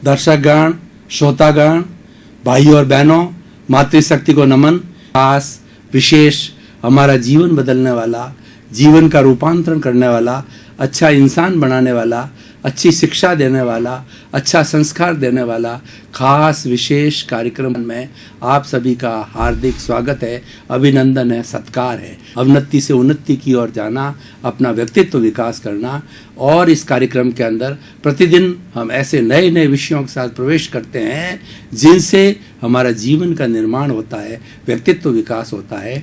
दर्शकगण, श्रोतागण, भाइयों और बहनों, मातृशक्ति को नमन। खास विशेष हमारा जीवन बदलने वाला, जीवन का रूपांतरण करने वाला, अच्छा इंसान बनाने वाला, अच्छी शिक्षा देने वाला, अच्छा संस्कार देने वाला खास विशेष कार्यक्रम में आप सभी का हार्दिक स्वागत है, अभिनंदन है, सत्कार है। अवनति से उन्नति की ओर जाना, अपना व्यक्तित्व विकास करना। और इस कार्यक्रम के अंदर प्रतिदिन हम ऐसे नए नए विषयों के साथ प्रवेश करते हैं जिनसे हमारा जीवन का निर्माण होता है, व्यक्तित्व विकास होता है।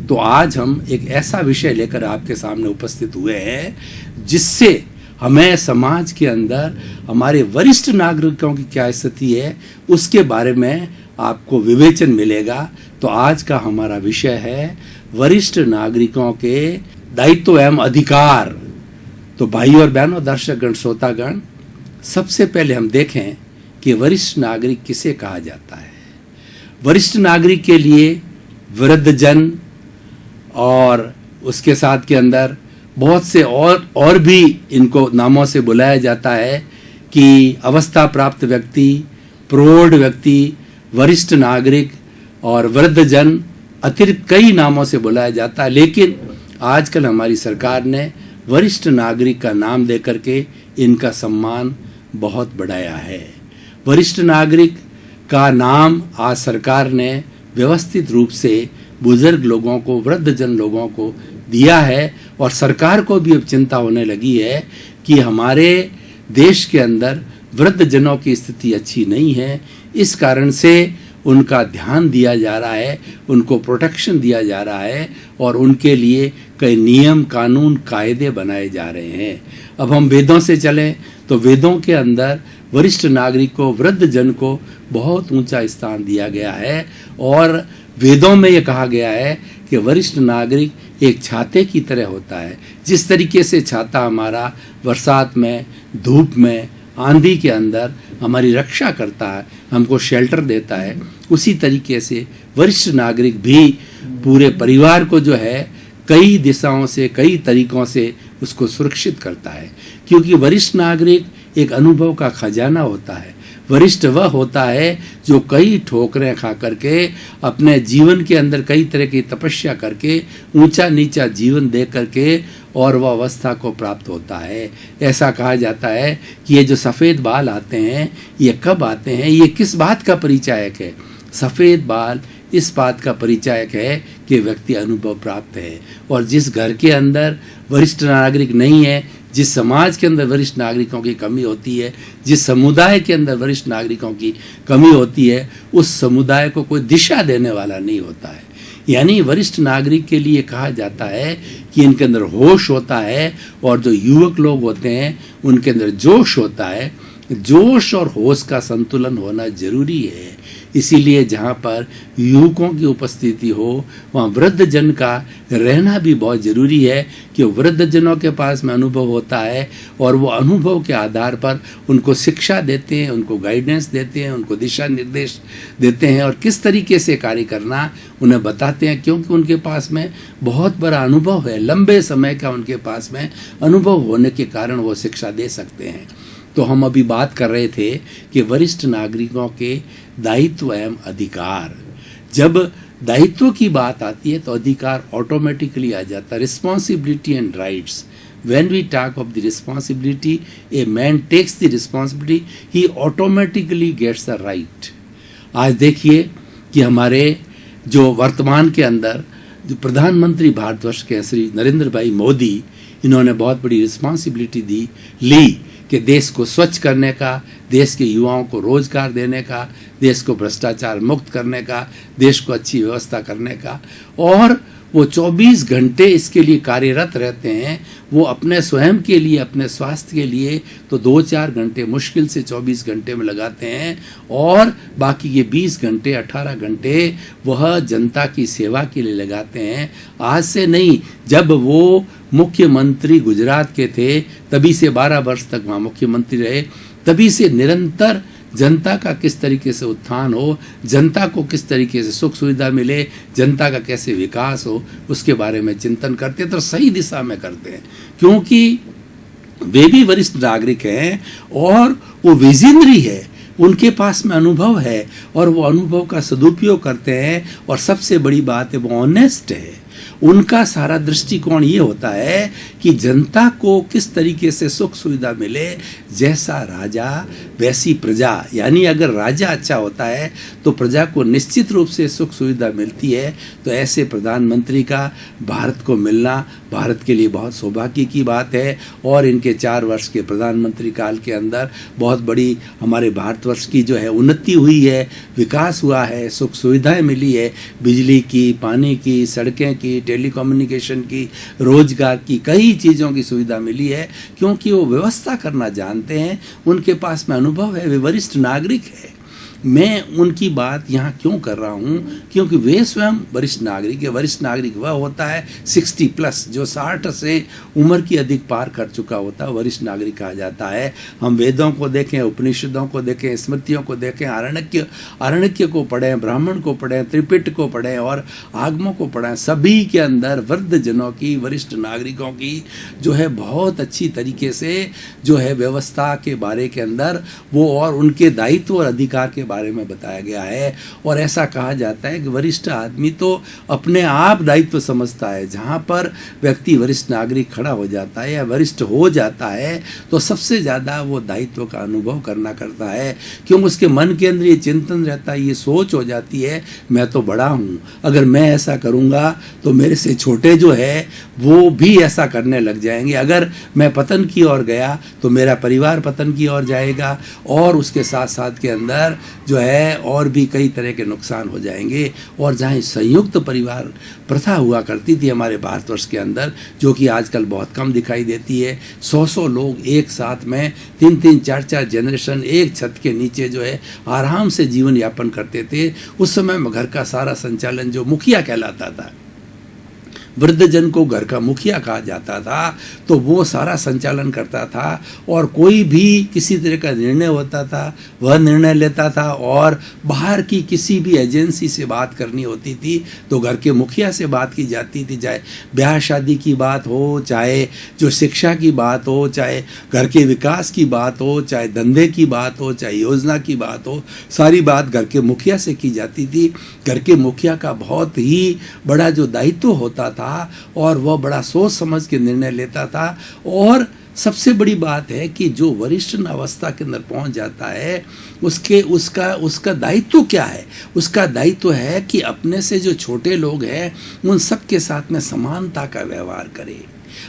तो आज हम एक ऐसा विषय लेकर आपके सामने उपस्थित हुए हैं जिससे हमें समाज के अंदर हमारे वरिष्ठ नागरिकों की क्या स्थिति है उसके बारे में आपको विवेचन मिलेगा। तो आज का हमारा विषय है वरिष्ठ नागरिकों के दायित्व एवं अधिकार। तो भाइयों और बहनों, दर्शकगण, श्रोतागण, सबसे पहले हम देखें कि वरिष्ठ नागरिक किसे कहा जाता है। वरिष्ठ नागरिक के लिए वृद्धजन और उसके साथ के अंदर बहुत से और भी इनको नामों से बुलाया जाता है कि अवस्था प्राप्त व्यक्ति, प्रौढ़ व्यक्ति, वरिष्ठ नागरिक और वृद्धजन, अतिरिक्त कई नामों से बुलाया जाता है। लेकिन आजकल हमारी सरकार ने वरिष्ठ नागरिक का नाम देकर के इनका सम्मान बहुत बढ़ाया है। वरिष्ठ नागरिक का नाम आज सरकार ने व्यवस्थित रूप से बुजुर्ग लोगों को, वृद्धजन लोगों को दिया है। और सरकार को भी अब चिंता होने लगी है कि हमारे देश के अंदर वृद्धजनों की स्थिति अच्छी नहीं है। इस कारण से उनका ध्यान दिया जा रहा है, उनको प्रोटेक्शन दिया जा रहा है और उनके लिए कई नियम, कानून, कायदे बनाए जा रहे हैं। अब हम वेदों से चलें तो वेदों के अंदर वरिष्ठ नागरिक को, वृद्धजन को बहुत ऊंचा स्थान दिया गया है। और वेदों में ये कहा गया है कि वरिष्ठ नागरिक एक छाते की तरह होता है। जिस तरीके से छाता हमारा बरसात में, धूप में, आंधी के अंदर हमारी रक्षा करता है, हमको शेल्टर देता है, उसी तरीके से वरिष्ठ नागरिक भी पूरे परिवार को जो है कई दिशाओं से, कई तरीकों से उसको सुरक्षित करता है। क्योंकि वरिष्ठ नागरिक एक अनुभव का खजाना होता है। वरिष्ठ वह होता है जो कई ठोकरें खा करके अपने जीवन के अंदर कई तरह की तपस्या करके ऊंचा नीचा जीवन दे करके और वह अवस्था को प्राप्त होता है। ऐसा कहा जाता है कि ये जो सफ़ेद बाल आते हैं ये कब आते हैं, ये किस बात का परिचायक है। सफ़ेद बाल इस बात का परिचायक है कि व्यक्ति अनुभव प्राप्त है। और जिस घर के अंदर वरिष्ठ नागरिक नहीं है, जिस समाज के अंदर वरिष्ठ नागरिकों की कमी होती है, जिस समुदाय के अंदर वरिष्ठ नागरिकों की कमी होती है, उस समुदाय को कोई दिशा देने वाला नहीं होता है। यानी वरिष्ठ नागरिक के लिए कहा जाता है कि इनके अंदर होश होता है और जो युवक लोग होते हैं उनके अंदर जोश होता है। जोश और होश का संतुलन होना जरूरी है। इसीलिए जहाँ पर युवकों की उपस्थिति हो वहाँ वृद्धजन का रहना भी बहुत जरूरी है कि वृद्धजनों के पास में अनुभव होता है और वो अनुभव के आधार पर उनको शिक्षा देते हैं, उनको गाइडेंस देते हैं, उनको दिशा निर्देश देते हैं और किस तरीके से कार्य करना उन्हें बताते हैं। क्योंकि उनके पास में बहुत बड़ा अनुभव है, लंबे समय का उनके पास में अनुभव होने के कारण वो शिक्षा दे सकते हैं। तो हम अभी बात कर रहे थे कि वरिष्ठ नागरिकों के दायित्व एवं अधिकार। जब दायित्व की बात आती है तो अधिकार ऑटोमेटिकली आ जाता है। Responsibility and rights. When we talk of the responsibility, a man takes the responsibility, he automatically gets the right. आज देखिए कि हमारे जो वर्तमान के अंदर जो प्रधानमंत्री भारतवर्ष के श्री नरेंद्र भाई मोदी, इन्होंने बहुत बड़ी रिस्पॉन्सिबिलिटी ली कि देश को स्वच्छ करने का, देश के युवाओं को रोजगार देने का, देश को भ्रष्टाचार मुक्त करने का, देश को अच्छी व्यवस्था करने का। और वो 24 घंटे इसके लिए कार्यरत रहते हैं। वो अपने स्वयं के लिए, अपने स्वास्थ्य के लिए तो 2-4 घंटे मुश्किल से 24 घंटे में लगाते हैं और बाकी ये 20 घंटे, 18 घंटे वह जनता की सेवा के लिए लगाते हैं। आज से नहीं, जब वो मुख्यमंत्री गुजरात के थे तभी से 12 वर्ष तक वहाँ मुख्यमंत्री रहे, तभी से निरंतर जनता का किस तरीके से उत्थान हो, जनता को किस तरीके से सुख सुविधा मिले, जनता का कैसे विकास हो, उसके बारे में चिंतन करते हैं। तो सही दिशा में करते हैं क्योंकि वे भी वरिष्ठ नागरिक हैं और वो विजनरी है। उनके पास में अनुभव है और वो अनुभव का सदुपयोग करते हैं, और सबसे बड़ी बात है वो ऑनेस्ट है। उनका सारा दृष्टिकोण ये होता है कि जनता को किस तरीके से सुख सुविधा मिले, जैसा राजा वैसी प्रजा। यानी अगर राजा अच्छा होता है तो प्रजा को निश्चित रूप से सुख सुविधा मिलती है। तो ऐसे प्रधानमंत्री का भारत को मिलना भारत के लिए बहुत सौभाग्य की बात है। और इनके 4 वर्ष के प्रधानमंत्री काल के अंदर बहुत बड़ी हमारे भारतवर्ष की जो है उन्नति हुई है, विकास हुआ है, सुख सुविधाएं मिली है, बिजली की, पानी की, सड़कें की, टेलीकम्युनिकेशन की, रोजगार की, कई चीज़ों की सुविधा मिली है, क्योंकि वो व्यवस्था करना जानते हैं, उनके पास में अनुभव है, वे वरिष्ठ नागरिक है। मैं उनकी बात यहाँ क्यों कर रहा हूँ, क्योंकि वे स्वयं वरिष्ठ नागरिक है। वरिष्ठ नागरिक वह होता है 60+, जो 60 से उम्र की अधिक पार कर चुका होता है, वरिष्ठ नागरिक कहा जाता है। हम वेदों को देखें, उपनिषदों को देखें, स्मृतियों को देखें, आरण्यक को पढ़ें, ब्राह्मण को पढ़ें, त्रिपिटक को पढ़ें और आगमों को पढ़ें, सभी के अंदर वृद्धजनों की, वरिष्ठ नागरिकों की जो है बहुत अच्छी तरीके से जो है व्यवस्था के बारे के अंदर वो और उनके दायित्व और अधिकार के बारे में बताया गया है। और ऐसा कहा जाता है कि वरिष्ठ आदमी तो अपने आप दायित्व समझता है। जहाँ पर व्यक्ति वरिष्ठ नागरिक खड़ा हो जाता है या वरिष्ठ हो जाता है तो सबसे ज़्यादा वो दायित्व का अनुभव करता है, क्योंकि उसके मन के अंदर ये चिंतन रहता है, ये सोच हो जाती है, मैं तो बड़ा हूँ, अगर मैं ऐसा करूँगा तो मेरे से छोटे जो है वो भी ऐसा करने लग जाएंगे। अगर मैं पतन की ओर गया तो मेरा परिवार पतन की ओर जाएगा, और उसके साथ साथ के अंदर जो है और भी कई तरह के नुकसान हो जाएंगे। और जहाँ संयुक्त परिवार प्रथा हुआ करती थी हमारे भारतवर्ष के अंदर, जो कि आजकल बहुत कम दिखाई देती है, 100 लोग एक साथ में 3-3, 4-4 जनरेशन एक छत के नीचे जो है आराम से जीवन यापन करते थे। उस समय में घर का सारा संचालन जो मुखिया कहलाता था, वृद्धजन को घर का मुखिया कहा जाता था, तो वो सारा संचालन करता था, और कोई भी किसी तरह का निर्णय होता था वह निर्णय लेता था, और बाहर की किसी भी एजेंसी से बात करनी होती थी तो घर के मुखिया से बात की जाती थी। चाहे ब्याह शादी की बात हो, चाहे जो शिक्षा की बात हो, चाहे घर के विकास की बात हो, चाहे धंधे की बात हो, चाहे योजना की बात हो, सारी बात घर के मुखिया से की जाती थी। घर के मुखिया का बहुत ही बड़ा जो दायित्व होता था और वह बड़ा सोच समझ के निर्णय लेता था। और सबसे बड़ी बात है कि जो वरिष्ठ अवस्था के अंदर पहुंच जाता है उसका दायित्व क्या है? उसका दायित्व है कि अपने से जो छोटे लोग हैं उन सब के साथ में समानता का व्यवहार करे,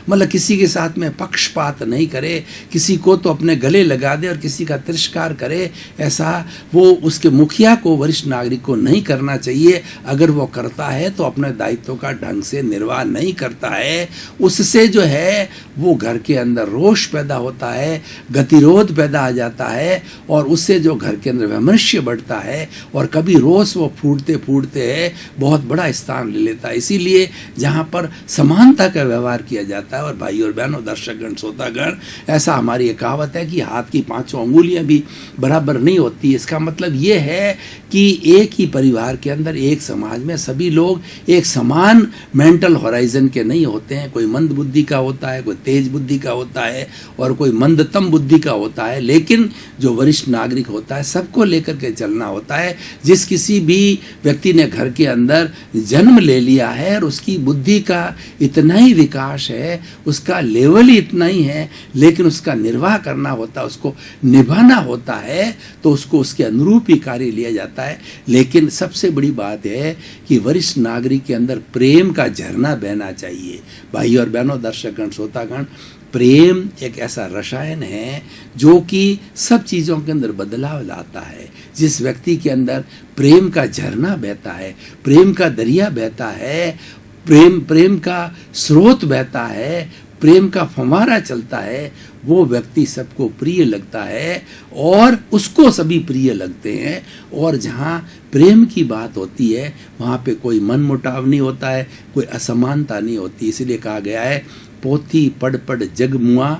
मतलब किसी के साथ में पक्षपात नहीं करे, किसी को तो अपने गले लगा दे और किसी का तिरस्कार करे, ऐसा वो उसके मुखिया को, वरिष्ठ नागरिक को नहीं करना चाहिए। अगर वो करता है तो अपने दायित्व का ढंग से निर्वाह नहीं करता है, उससे जो है वो घर के अंदर रोष पैदा होता है, गतिरोध पैदा आ जाता है, और उससे जो घर के अंदर वैमनस्य बढ़ता है, और कभी रोष वो फूटते फूटते है बहुत बड़ा स्थान ले लेता है। इसीलिए जहाँ पर समानता का व्यवहार किया जाता है, और भाई और बहनों, दर्शकगण, श्रोतागण, ऐसा हमारी एक कहावत है कि हाथ की 5 अंगुलियां भी बराबर नहीं होती। इसका मतलब ये है कि एक ही परिवार के अंदर, एक समाज में सभी लोग एक समान मेंटल होराइजन के नहीं होते हैं। कोई मंद बुद्धि का होता है, कोई तेज बुद्धि का होता है, और कोई मंदतम बुद्धि का होता है। लेकिन जो वरिष्ठ नागरिक होता है सबको लेकर के चलना होता है। जिस किसी भी व्यक्ति ने घर के अंदर जन्म ले लिया है और उसकी बुद्धि का इतना ही विकास है, उसका लेवल ही इतना ही है, लेकिन उसका निर्वाह करना होता है, उसको निभाना होता है, तो उसको उसके अनुरूप ही कार्य लिया जाता है। लेकिन सबसे बड़ी बात है कि वरिष्ठ नागरिक के अंदर प्रेम का झरना बहना चाहिए। भाई और बहनों, दर्शकगण, श्रोतागण, प्रेम एक ऐसा रसायन है जो कि सब चीज़ों के अंदर बदलाव लाता है। जिस व्यक्ति के अंदर प्रेम का झरना बहता है, प्रेम का दरिया बहता है, प्रेम का स्रोत बहता है, प्रेम का फव्वारा चलता है, वो व्यक्ति सबको प्रिय लगता है और उसको सभी प्रिय लगते हैं। और जहाँ प्रेम की बात होती है वहाँ पे कोई मनमुटाव नहीं होता है, कोई असमानता नहीं होती। इसलिए कहा गया है, पोथी पढ़ पढ़ जग मुआ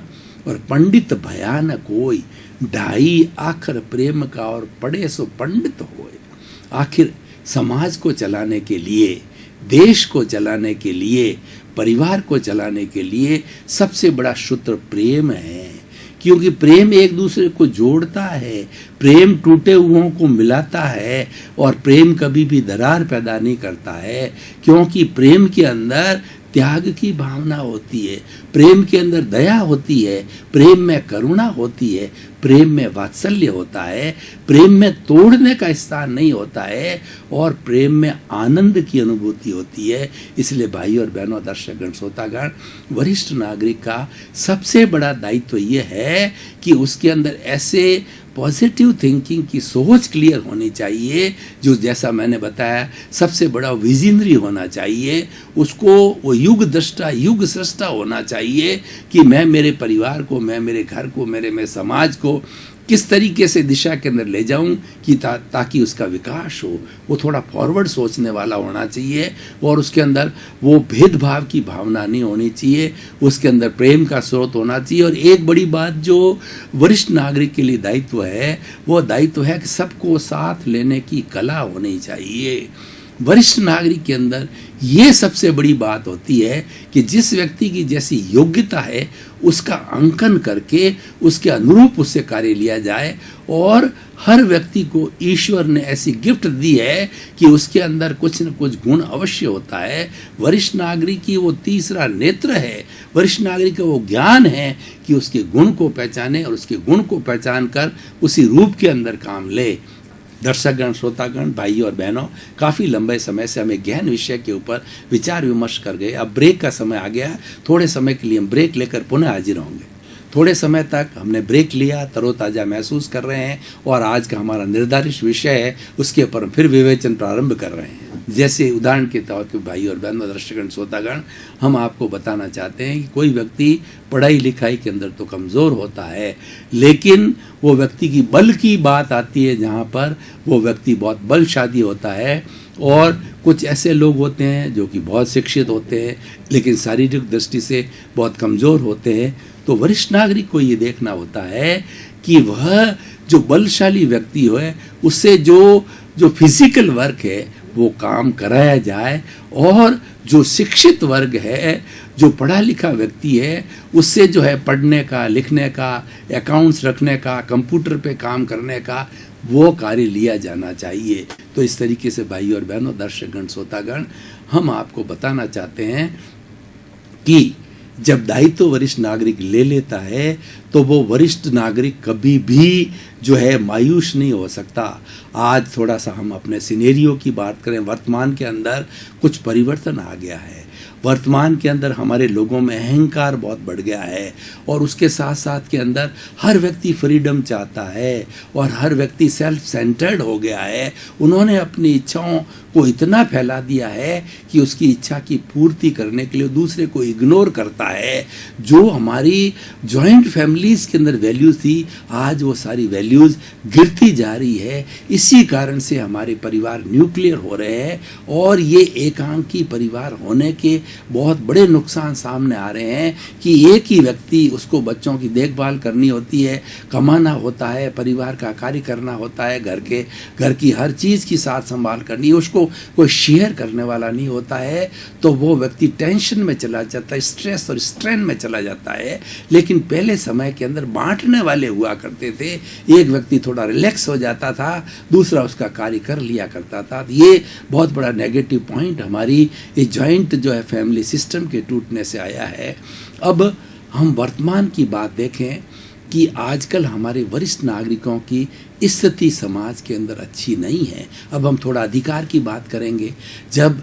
और पंडित भया न कोई, ढाई आखिर प्रेम का और पढ़े सो पंडित होए। आखिर समाज को चलाने के लिए, देश को चलाने के लिए, परिवार को चलाने के लिए सबसे बड़ा सूत्र प्रेम है। क्योंकि प्रेम एक दूसरे को जोड़ता है, प्रेम टूटे हुओं को मिलाता है, और प्रेम कभी भी दरार पैदा नहीं करता है, क्योंकि प्रेम के अंदर त्याग की भावना होती है, प्रेम के अंदर दया होती है, प्रेम में करुणा होती है, प्रेम में वात्सल्य होता है, प्रेम में तोड़ने का स्थान नहीं होता है, और प्रेम में आनंद की अनुभूति होती है। इसलिए भाई और बहनों, दर्शकगण, श्रोतागण, वरिष्ठ नागरिक का सबसे बड़ा दायित्व ये है कि उसके अंदर ऐसे पॉजिटिव थिंकिंग की सोच क्लियर होनी चाहिए, जो जैसा मैंने बताया सबसे बड़ा विजनरी होना चाहिए, उसको वो युग दृष्टा, युग सृष्टा होना चाहिए कि मैं मेरे परिवार को, मैं मेरे घर को, मैं समाज को किस तरीके से दिशा के अंदर ले जाऊं कि ताकि उसका विकास हो। वो थोड़ा फॉरवर्ड सोचने वाला होना चाहिए, और उसके अंदर वो भेदभाव की भावना नहीं होनी चाहिए, उसके अंदर प्रेम का स्रोत होना चाहिए। और एक बड़ी बात जो वरिष्ठ नागरिक के लिए दायित्व है, वो दायित्व है कि सबको साथ लेने की कला होनी चाहिए। वरिष्ठ नागरिक के अंदर ये सबसे बड़ी बात होती है कि जिस व्यक्ति की जैसी योग्यता है उसका अंकन करके उसके अनुरूप उससे कार्य लिया जाए, और हर व्यक्ति को ईश्वर ने ऐसी गिफ्ट दी है कि उसके अंदर कुछ न कुछ गुण अवश्य होता है। वरिष्ठ नागरिक की वो तीसरा नेत्र है, वरिष्ठ नागरिक का वो ज्ञान है कि उसके गुण को पहचाने और उसके गुण को पहचान कर उसी रूप के अंदर काम ले। दर्शकगण, श्रोतागण, भाई और बहनों, काफ़ी लंबे समय से हमें गहन विषय के ऊपर विचार विमर्श कर गए। अब ब्रेक का समय आ गया है, थोड़े समय के लिए हम ब्रेक लेकर पुनः हाजिर होंगे। थोड़े समय तक हमने ब्रेक लिया, तरोताज़ा महसूस कर रहे हैं, और आज का हमारा निर्धारित विषय है उसके ऊपर हम फिर विवेचन प्रारंभ कर रहे हैं। जैसे उदाहरण के तौर पर भाई और बहनों, दर्शकगण, श्रोतागण, हम आपको बताना चाहते हैं कि कोई व्यक्ति पढ़ाई लिखाई के अंदर तो कमज़ोर होता है, लेकिन वो व्यक्ति की बल की बात आती है जहाँ पर वो व्यक्ति बहुत बलशाली होता है। और कुछ ऐसे लोग होते हैं जो कि बहुत शिक्षित होते हैं लेकिन शारीरिक दृष्टि से बहुत कमज़ोर होते हैं। तो वरिष्ठ नागरिक को ये देखना होता है कि वह जो बलशाली व्यक्ति है उससे जो फिजिकल वर्क है वो काम कराया जाए, और जो शिक्षित वर्ग है, जो पढ़ा लिखा व्यक्ति है, उससे जो है पढ़ने का, लिखने का, अकाउंट्स रखने का, कंप्यूटर पे काम करने का वो कार्य लिया जाना चाहिए। तो इस तरीके से भाई और बहनों, दर्शकगण, श्रोतागण, हम आपको बताना चाहते हैं कि जब दायित्व वरिष्ठ नागरिक ले लेता है तो वो वरिष्ठ नागरिक कभी भी जो है मायूस नहीं हो सकता। आज थोड़ा सा हम अपने सिनेरियो की बात करें, वर्तमान के अंदर कुछ परिवर्तन आ गया है। वर्तमान के अंदर हमारे लोगों में अहंकार बहुत बढ़ गया है, और उसके साथ साथ के अंदर हर व्यक्ति फ्रीडम चाहता है, और हर व्यक्ति सेल्फ सेंटर्ड हो गया है। उन्होंने अपनी इच्छाओं को इतना फैला दिया है कि उसकी इच्छा की पूर्ति करने के लिए दूसरे को इग्नोर करता है। जो हमारी जॉइंट फैमिलीज़ के अंदर वैल्यूज़ थी, आज वो सारी वैल्यूज़ गिरती जा रही है। इसी कारण से हमारे परिवार न्यूक्लियर हो रहे हैं, और ये एकांकी परिवार होने के बहुत बड़े नुकसान सामने आ रहे हैं कि एक ही व्यक्ति, उसको बच्चों की देखभाल करनी होती है, कमाना होता है, परिवार का कार्य करना होता है, घर की हर चीज़ की साथ संभाल करनी है, उसको कोई शेयर करने वाला नहीं होता है। तो वो व्यक्ति टेंशन में चला जाता है, स्ट्रेस और स्ट्रेन में चला जाता है। लेकिन पहले समय के अंदर बांटने वाले हुआ करते थे, एक व्यक्ति थोड़ा रिलैक्स हो जाता था, दूसरा उसका कार्य कर लिया करता था। ये बहुत बड़ा नेगेटिव पॉइंट हमारी ये जॉइंट जो है फैमिली सिस्टम के टूटने से आया है। अब हम वर्तमान की बात देखें कि आजकल हमारे वरिष्ठ नागरिकों की स्थिति समाज के अंदर अच्छी नहीं है। अब हम थोड़ा अधिकार की बात करेंगे। जब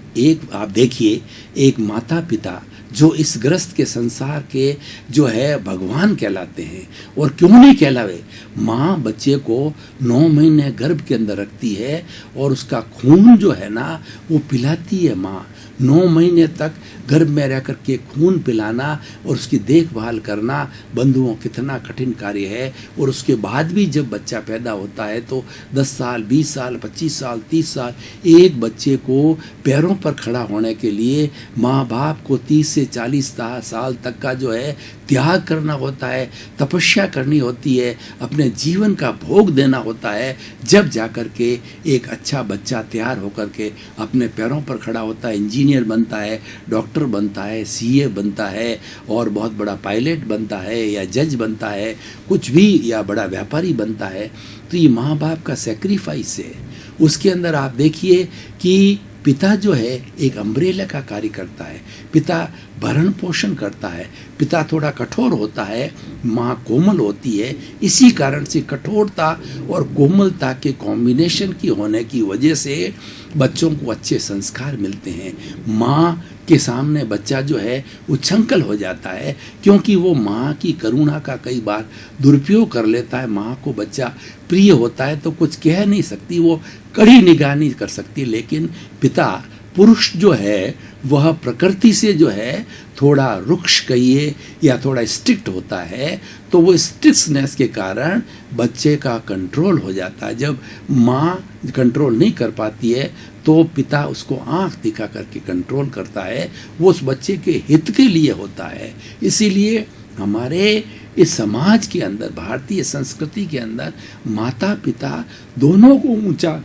आप देखिए, एक माता पिता जो इस ग्रस्त के संसार के जो है भगवान कहलाते हैं, और क्यों नहीं कहलावे, माँ बच्चे को 9 महीने गर्भ के अंदर रखती है और उसका खून जो है ना वो पिलाती है। माँ 9 महीने तक गर्भ में रह कर के खून पिलाना और उसकी देखभाल करना बंधुओं कितना कठिन कार्य है। और उसके बाद भी जब बच्चा पैदा होता है तो 10 साल, 20 साल, 25 साल, 30 साल एक बच्चे को पैरों पर खड़ा होने के लिए माँ बाप को 30 से से 40 साल तक का जो है त्याग करना होता है, तपस्या करनी होती है, अपने जीवन का भोग देना होता है, जब जाकर के एक अच्छा बच्चा तैयार होकर के अपने पैरों पर खड़ा होता है, इंजीनियर बनता है, डॉक्टर बनता है, सीए बनता है और बहुत बड़ा पायलट बनता है या जज बनता है, कुछ भी, या बड़ा व्यापारी बनता है। तो ये माँ बाप का सेक्रीफाइस है। उसके अंदर आप देखिए कि पिता जो है एक अम्ब्रेला का कार्य करता है, पिता भरण पोषण करता है, पिता थोड़ा कठोर होता है, माँ कोमल होती है। इसी कारण से कठोरता और कोमलता के कॉम्बिनेशन की होने की वजह से बच्चों को अच्छे संस्कार मिलते हैं। माँ के सामने बच्चा जो है उच्छृंखल हो जाता है, क्योंकि वो माँ की करुणा का कई बार दुरुपयोग कर लेता है। माँ को बच्चा प्रिय होता है तो कुछ कह नहीं सकती, वो कड़ी निगाह नहीं कर सकती। लेकिन पिता पुरुष जो है वह प्रकृति से जो है थोड़ा रुक्ष कहिए या थोड़ा स्ट्रिक्ट होता है, तो वो स्ट्रिक्टनेस के कारण बच्चे का कंट्रोल हो जाता है। जब माँ कंट्रोल नहीं कर पाती है तो पिता उसको आंख दिखा करके कंट्रोल करता है, वो उस बच्चे के हित के लिए होता है। इसीलिए हमारे इस समाज के अंदर, भारतीय संस्कृति के अंदर माता पिता दोनों को ऊंचा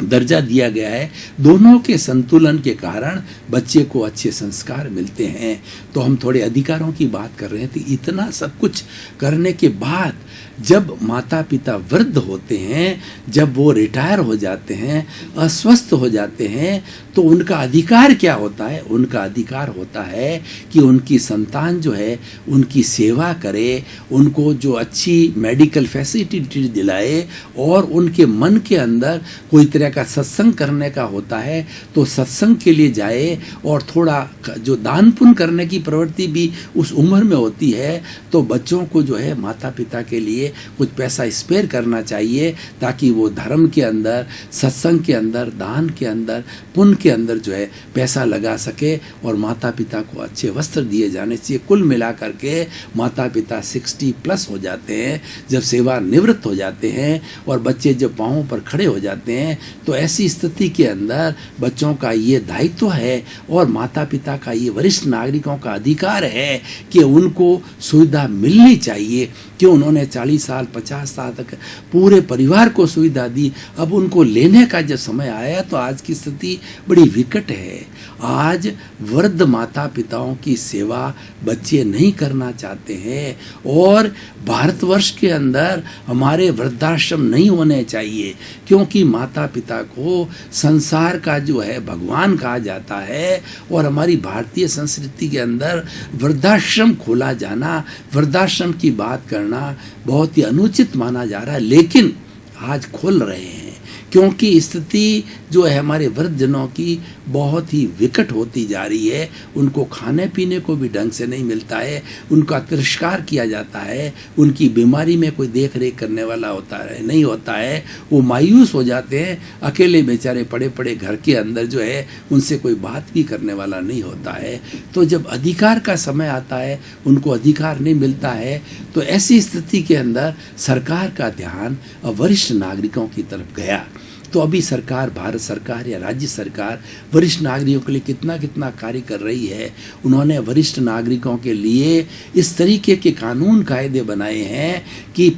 दर्जा दिया गया है। दोनों के संतुलन के कारण बच्चे को अच्छे संस्कार मिलते हैं। तो हम थोड़े अधिकारों की बात कर रहे हैं, तो इतना सब कुछ करने के बाद जब माता पिता वृद्ध होते हैं, जब वो रिटायर हो जाते हैं, अस्वस्थ हो जाते हैं, तो उनका अधिकार क्या होता है? उनका अधिकार होता है कि उनकी संतान जो है उनकी सेवा करे, उनको जो अच्छी मेडिकल फैसिलिटी दिलाए, और उनके मन के अंदर कोई तरह का सत्संग करने का होता है तो सत्संग के लिए जाए, और थोड़ा जो दान पुण्य करने की प्रवृत्ति भी उस उम्र में होती है। तो बच्चों को जो है माता पिता के लिए कुछ पैसा स्पेयर करना चाहिए, ताकि वो धर्म के अंदर, सत्संग के अंदर, दान के अंदर, पुण्य के अंदर जो है पैसा लगा सके, और माता पिता को अच्छे वस्त्र दिए जाने चाहिए। कुल मिला करके माता पिता 60+ हो जाते हैं, जब सेवा निवृत्त हो जाते हैं और बच्चे जब पाँवों पर खड़े हो जाते हैं, तो ऐसी स्थिति के अंदर बच्चों का ये दायित्व है और माता पिता का ये वरिष्ठ नागरिकों का अधिकार है कि उनको सुविधा मिलनी चाहिए। क्यों उन्होंने 40 साल 50 साल तक पूरे परिवार को सुविधा दी, अब उनको लेने का जब समय आया तो आज की स्थिति बड़ी विकट है। आज वृद्ध माता पिताओं की सेवा बच्चे नहीं करना चाहते हैं, और भारतवर्ष के अंदर हमारे वृद्धाश्रम नहीं होने चाहिए, क्योंकि माता पिता को संसार का जो है भगवान कहा जाता है, और हमारी भारतीय संस्कृति के अंदर वृद्धाश्रम खोला जाना, वृद्धाश्रम की बात करना बहुत ही अनुचित माना जा रहा है। लेकिन आज खोल रहे हैं, क्योंकि स्थिति जो है हमारे वृद्धजनों की बहुत ही विकट होती जा रही है। उनको खाने पीने को भी ढंग से नहीं मिलता है, उनका तिरस्कार किया जाता है, उनकी बीमारी में कोई देख रेख करने वाला होता है नहीं होता है, वो मायूस हो जाते हैं, अकेले बेचारे पड़े पड़े घर के अंदर जो है उनसे कोई बात भी करने वाला नहीं होता है। तो जब अधिकार का समय आता है उनको अधिकार नहीं मिलता है, तो ऐसी स्थिति के अंदर सरकार का ध्यान वरिष्ठ नागरिकों की तरफ गया। तो अभी सरकार, भारत सरकार या राज्य सरकार वरिष्ठ नागरिकों के लिए कितना कितना कार्य कर रही है। उन्होंने वरिष्ठ नागरिकों के लिए इस तरीके के कानून कायदे बनाए हैं कि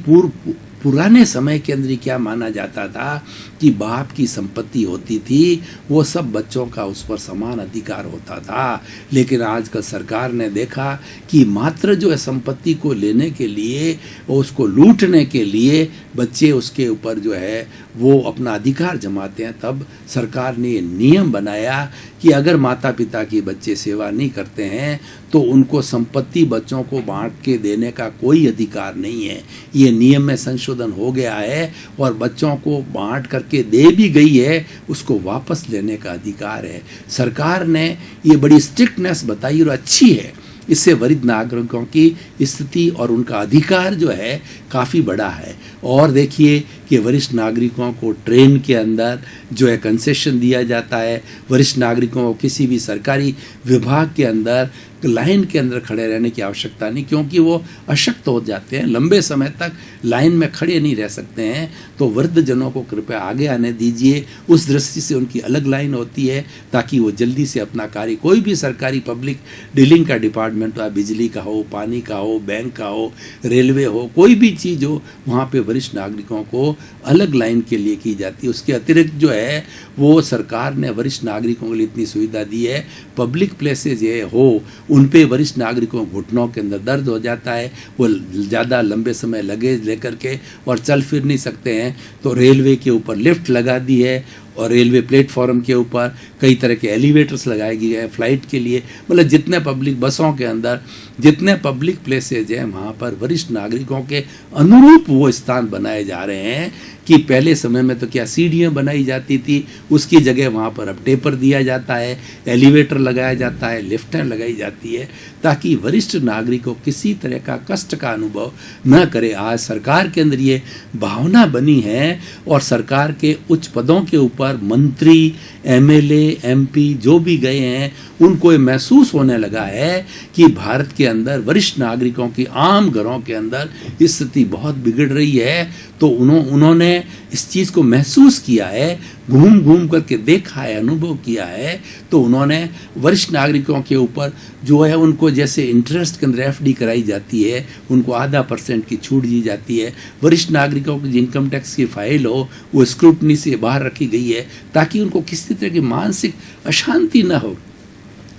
पुराने समय के अंदर क्या माना जाता था कि बाप की संपत्ति होती थी, वो सब बच्चों का उस पर समान अधिकार होता था। लेकिन आजकल सरकार ने देखा कि मात्र जो है संपत्ति को लेने के लिए और उसको लूटने के लिए बच्चे उसके ऊपर जो है वो अपना अधिकार जमाते हैं। तब सरकार ने नियम बनाया कि अगर माता पिता की बच्चे सेवा नहीं करते हैं तो उनको संपत्ति बच्चों को बांट के देने का कोई अधिकार नहीं है। ये नियम में संशोधन हो गया है, और बच्चों को बांट करके दे भी गई है, उसको वापस लेने का अधिकार है। सरकार ने ये बड़ी स्ट्रिक्टनेस बताई और अच्छी है। इससे वरिष्ठ नागरिकों की स्थिति और उनका अधिकार जो है काफ़ी बड़ा है। और देखिए कि वरिष्ठ नागरिकों को ट्रेन के अंदर जो है कंसेशन दिया जाता है, वरिष्ठ नागरिकों को किसी भी सरकारी विभाग के अंदर लाइन के अंदर खड़े रहने की आवश्यकता नहीं, क्योंकि वो अशक्त हो जाते हैं, लंबे समय तक लाइन में खड़े नहीं रह सकते हैं। तो वृद्ध जनों को कृपया आगे आने दीजिए। उस दृष्टि से उनकी अलग लाइन होती है ताकि वो जल्दी से अपना कार्य, कोई भी सरकारी पब्लिक डीलिंग का डिपार्टमेंट हो, बिजली का हो, पानी का हो, बैंक का हो, रेलवे हो, कोई भी चीज़ हो, वहाँ पे वरिष्ठ नागरिकों को अलग लाइन के लिए की जाती है। उसके अतिरिक्त जो है वो सरकार ने वरिष्ठ नागरिकों के लिए इतनी सुविधा दी है, पब्लिक प्लेसेज ये हो उन पे वरिष्ठ नागरिकों घुटनों के अंदर दर्द हो जाता है, वो ज़्यादा लंबे समय लगेज लेकर के और चल फिर नहीं सकते हैं, तो रेलवे के ऊपर लिफ्ट लगा दी है और रेलवे प्लेटफॉर्म के ऊपर कई तरह के एलिवेटर्स लगाए गए हैं फ्लाइट के लिए। मतलब जितने पब्लिक बसों के अंदर जितने पब्लिक प्लेसेज हैं वहाँ पर वरिष्ठ नागरिकों के अनुरूप वो स्थान बनाए जा रहे हैं कि पहले समय में तो क्या सीढ़ियाँ बनाई जाती थी, उसकी जगह वहाँ पर अब टेपर दिया जाता है, एलिवेटर लगाया जाता है, लिफ्टें लगाई जाती है ताकि वरिष्ठ नागरिकों किसी तरह का कष्ट का अनुभव न करे। आज सरकार के अंदर ये भावना बनी है और सरकार के उच्च पदों के ऊपर मंत्री, एमएलए, एमपी जो भी गए हैं उनको ये महसूस होने लगा है कि भारत के अंदर वरिष्ठ नागरिकों की आम घरों के अंदर स्थिति बहुत बिगड़ रही है। तो उन्होंने इस चीज़ को महसूस किया है, घूम घूम करके देखा है, अनुभव किया है। तो उन्होंने वरिष्ठ नागरिकों के ऊपर जो है उनको जैसे इंटरेस्ट के अंदर एफडी कराई जाती है, उनको 0.5% की छूट दी जाती है। वरिष्ठ नागरिकों की इनकम टैक्स की फाइल हो वो स्क्रूटनी से बाहर रखी गई है ताकि उनको किसी तरह की मानसिक अशांति न हो।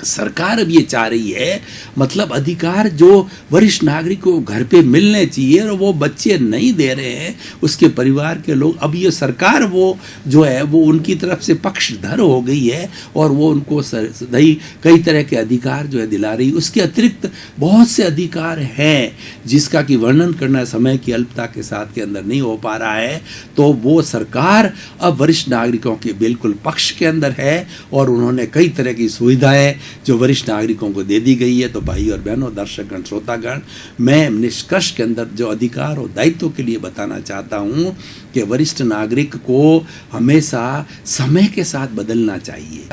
सरकार अब ये चाह रही है, मतलब अधिकार जो वरिष्ठ नागरिकों को घर पे मिलने चाहिए और वो बच्चे नहीं दे रहे हैं, उसके परिवार के लोग, अब ये सरकार वो जो है वो उनकी तरफ से पक्षधर हो गई है और वो उनको कई तरह के अधिकार जो है दिला रही है। उसके अतिरिक्त बहुत से अधिकार हैं जिसका कि वर्णन करना समय की अल्पता के साथ के अंदर नहीं हो पा रहा है। तो वो सरकार अब वरिष्ठ नागरिकों के बिल्कुल पक्ष के अंदर है और उन्होंने कई तरह की सुविधाएं जो वरिष्ठ नागरिकों को दे दी गई है। तो भाई और बहनों, दर्शकगण, श्रोतागण, मैं निष्कर्ष के अंदर जो अधिकार और दायित्व के लिए बताना चाहता हूँ कि वरिष्ठ नागरिक को हमेशा समय के साथ बदलना चाहिए।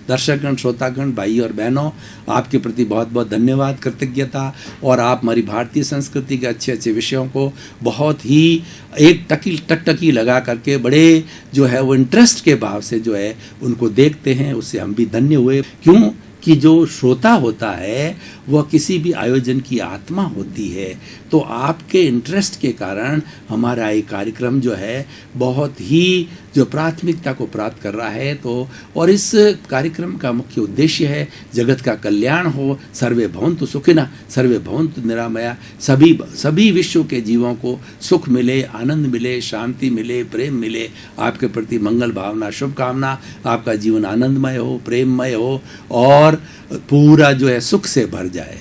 दर्शकगण, श्रोतागण, भाई और बहनों, आपके प्रति बहुत बहुत धन्यवाद, कृतज्ञता। और आप हमारी भारतीय संस्कृति के अच्छे अच्छे विषयों को बहुत ही एक टकटकी लगा करके बड़े जो है वो इंटरेस्ट के भाव से जो है उनको देखते हैं, उससे हम भी धन्य हुए। क्यों कि जो श्रोता होता है वह किसी भी आयोजन की आत्मा होती है। तो आपके इंटरेस्ट के कारण हमारा ये कार्यक्रम जो है बहुत ही जो प्राथमिकता को प्राप्त कर रहा है। तो और इस कार्यक्रम का मुख्य उद्देश्य है जगत का कल्याण हो, सर्वे भवन्तु सुखिनः, सर्वे भवन्तु निरामया, सभी विश्व के जीवों को सुख मिले, आनंद मिले, शांति मिले, प्रेम मिले। आपके प्रति मंगल भावना, शुभकामना, आपका जीवन आनंदमय हो, प्रेममय हो और पूरा जो है सुख से भर जाए।